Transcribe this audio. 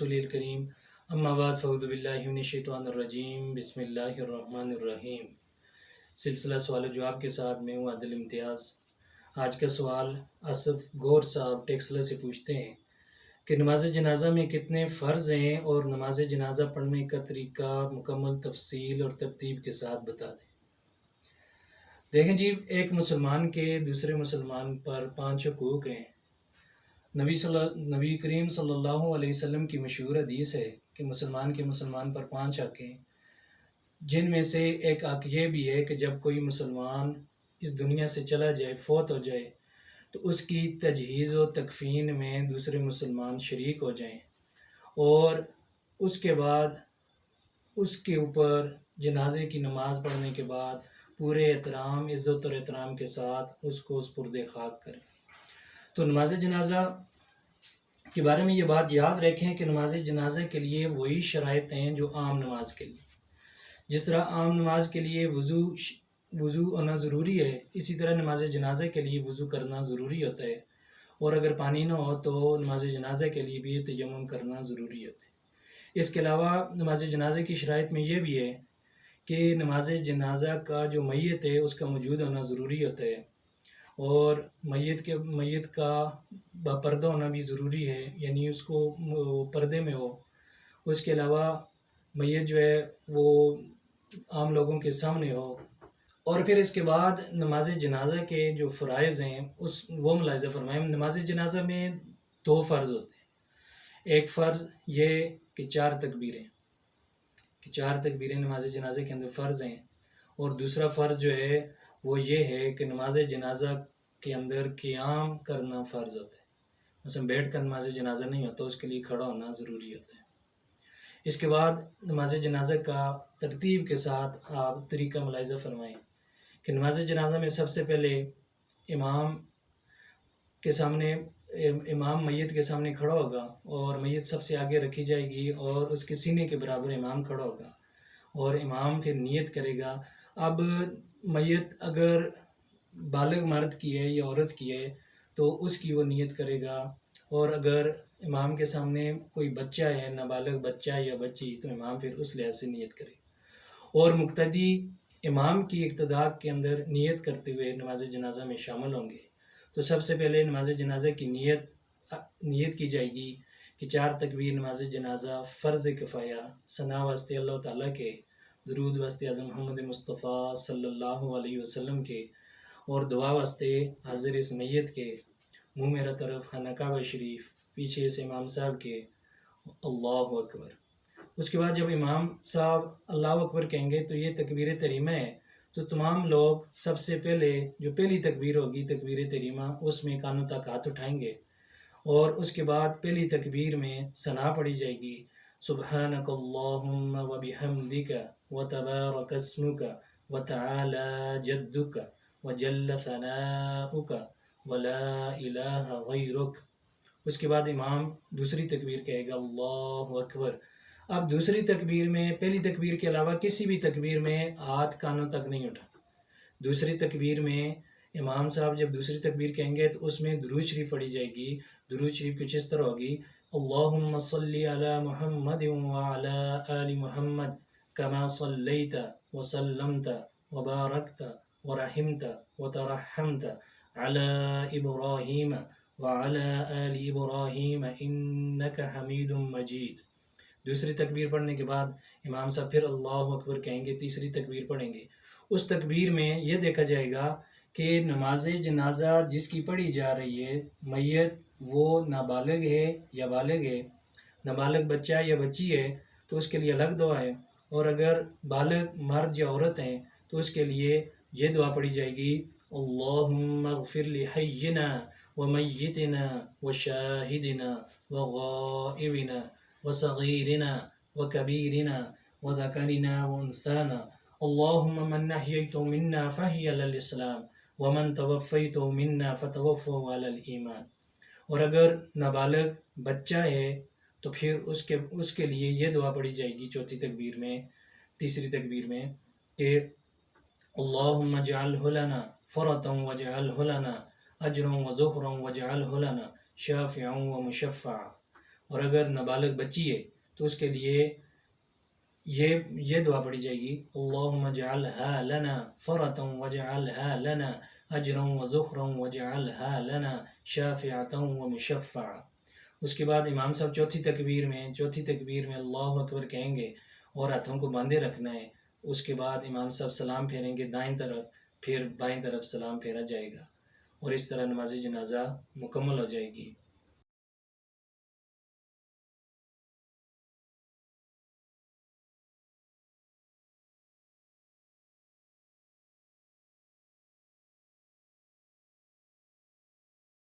रसूलिल करीम अम्मा बाद फ़अऊज़ु बिल्लाहि मिनश शैतानिर रजीम बिस्मिल्लाहिर रहमानिर रहीम। सिलसिला सवाल जवाब के साथ मैं हूँ आदिल इम्तियाज़। आज का सवाल आसफ़ गौर साहब टेक्सला से पूछते हैं कि नमाज जनाज़ा में कितने फ़र्ज़ हैं और नमाज जनाज़ा पढ़ने का तरीका मुकम्मल तफसील और तरतीब के साथ बता दें। देखें जी, एक मुसलमान के दूसरे मुसलमान पर 5 हुकूक हैं। नबी करीम सल्लल्लाहु अलैहि वसल्लम की मशहूर हदीस है कि मुसलमान के मुसलमान पर 5 हक़ हैं, जिनमें से एक हक़ ये भी है कि जब कोई मुसलमान इस दुनिया से चला जाए, फ़ौत हो जाए, तो उसकी तजहीज़ व तकफ़ीन में दूसरे मुसलमान शरीक हो जाएं और उसके बाद उसके ऊपर जनाजे की नमाज़ पढ़ने के बाद पूरे एहतराम, इज़्ज़त और एहतराम के साथ उसको सुपुर्द खाक करें। तो नमाज जनाज़ा के बारे में ये बात याद रखें कि नमाज जनाज़ा के लिए वही शराइत हैं जो आम नमाज के लिए। जिस तरह आम नमाज के लिए वज़ू होना ज़रूरी है, इसी तरह नमाज जनाज़ा के लिए वज़ू करना ज़रूरी होता है, और अगर पानी ना हो तो नमाज जनाज़ा के लिए भी तयम्मुम करना ज़रूरी होता है। इसके अलावा नमाज जनाज़ा की शराइत में ये भी है कि नमाज जनाज़ा का जो मैयत है उसका मौजूद होना ज़रूरी होता है, और मैयत का बापर्दा होना भी ज़रूरी है, यानी उसको पर्दे में हो। उसके अलावा मैयत जो है वो आम लोगों के सामने हो। और फिर इसके बाद नमाज जनाज़ा के जो फ़राइज़ हैं वो मुलाहिज़ा फ़रमाएं। नमाज जनाज़ा में 2 फ़र्ज़ होते हैं। एक फ़र्ज़ ये कि 4 तकबीरें नमाज जनाज़ा के अंदर फ़र्ज़ हैं, और दूसरा फ़र्ज़ जो है वो ये है कि नमाज जनाज़ा के अंदर क़ियाम करना फ़र्ज़ होता है। मतलब बैठ कर नमाज जनाज़ा नहीं होता, उसके लिए खड़ा होना ज़रूरी होता है। इसके बाद नमाज जनाज़ा का तरतीब के साथ आप तरीका मुलाहिज़ा फ़रमाएँ कि नमाज जनाज़ा में सबसे पहले इमाम मैयत के सामने खड़ा होगा, और मैयत सबसे आगे रखी जाएगी और उसके सीने के बराबर इमाम खड़ा होगा, और इमाम फिर नियत करेगा। अब मैयत अगर बालिग मर्द की है या औरत की है तो उसकी वो नियत करेगा, और अगर इमाम के सामने कोई बच्चा है, नाबालिग बच्चा या बच्ची, तो इमाम फिर उस लिहाज से नियत करेगा, और मुक्तदी इमाम की इक्तदा के अंदर नियत करते हुए नमाज जनाज़ा में शामिल होंगे। तो सबसे पहले नमाज जनाज़ा की नियत की जाएगी कि 4 तकबीर नमाज जनाज़ा फ़र्ज़ किफ़ाया, सना वास्ते अल्लाह ताला के, दुरूद वास्ते आज़म मोहम्मद मुस्तफ़ा सल्लल्लाहु अलैहि वसल्लम के, और दुआ वास्ते हाज़िर इस मैयत के, मुँह मेरा तरफ खाना काबा शरीफ, पीछे से इमाम साहब के, अल्लाहु अकबर। उसके बाद जब इमाम साहब अल्लाहु अकबर कहेंगे तो ये तकबीर तरीमा है, तो तमाम लोग सबसे पहले जो पहली तकबीर होगी तकबीर तरीमा, उसमें कानों तक हाथ उठाएंगे, और उसके बाद पहली तकबीर में सना पढ़ी जाएगी, सुब्हानक अल्लाहुम्मा व बिहम्दिका व तबारक अस्मुका व तआला जद्दुका व जल्ल सनाउका व ला इलाहा गैरुक। उसके बाद इमाम दूसरी तकबीर कहेगा, अल्लाहु अकबर। अब दूसरी तकबीर में पहली तकबीर के अलावा किसी भी तकबीर में हाथ कानों तक नहीं उठाना। दूसरी तकबीर में इमाम साहब जब दूसरी तकबीर कहेंगे तो उसमें दुरूद शरीफ पढ़ी जाएगी। दुरूद शरीफ कुछ इस तरह होगी, अल्लाहुम्मा सल्ली अला मुहम्मद व अला आलि मुहम्मद कमा सल्लैता व सल्लमता व बारकता व रहिमता व तरहमता अला इब्राहीम व अला आलि इब्राहीम इन्नका हमीदुम मजीद। दूसरी तकबीर पढ़ने के बाद इमाम साहब फिर अल्लाहु अकबर कहेंगे, तीसरी तकबीर पढ़ेंगे। उस तकबीर में यह देखा जाएगा कि नमाज जनाज़ा जिसकी पढ़ी जा रही है, मैयत वो नाबालिग है या बालिग है, नाबालिग बच्चा या बच्ची है तो उसके लिए अलग दुआ है, और अगर बालिग मर्द या औरत हैं तो उसके लिए ये दुआ पढ़ी जाएगी, अल्लाहुम्मा ग़फ़िर लि हय्यिना व मय्यितिना व शाहिदिना व गाइबिना व सगीरिना व कबीरिना व ज़करिना व उन्साना, अल्लाहुम्मा मन अहयैतहु मिन्ना फ़अहयिह अलल इस्लाम व मन तवफ़्फ़ैतहु मिन्ना फ़तवफ़्फ़हु अलल ईमान। और अगर नाबालिग बच्चा है तो फिर उसके लिए ये दुआ पढ़ी जाएगी चौथी तकबीर में, तीसरी तकबीर में, कि अल्लाहुम्मा जअल्हु लना फ़रतन वजअल्हु लना अजरन व ज़ुहरन वजअल्हु लना शाफ़िअन व मुशफ़्फ़अ। اور اگر نابالغ بچی ہے تو اس کے لیے یہ دعا پڑھی جائے گی، اللہم اجعلها لنا فرطا واجعلها لنا اجرا وزخرا واجعلها لنا شافعتا ومشفعا۔ اس کے بعد امام صاحب چوتھی تکبیر میں اللہ اکبر کہیں گے اور ہاتھوں کو باندھے رکھنا ہے۔ اس کے بعد امام صاحب سلام پھیریں گے دائیں طرف، پھر بائیں طرف سلام پھیرا جائے گا، اور اس طرح نماز جنازہ مکمل ہو جائے گی۔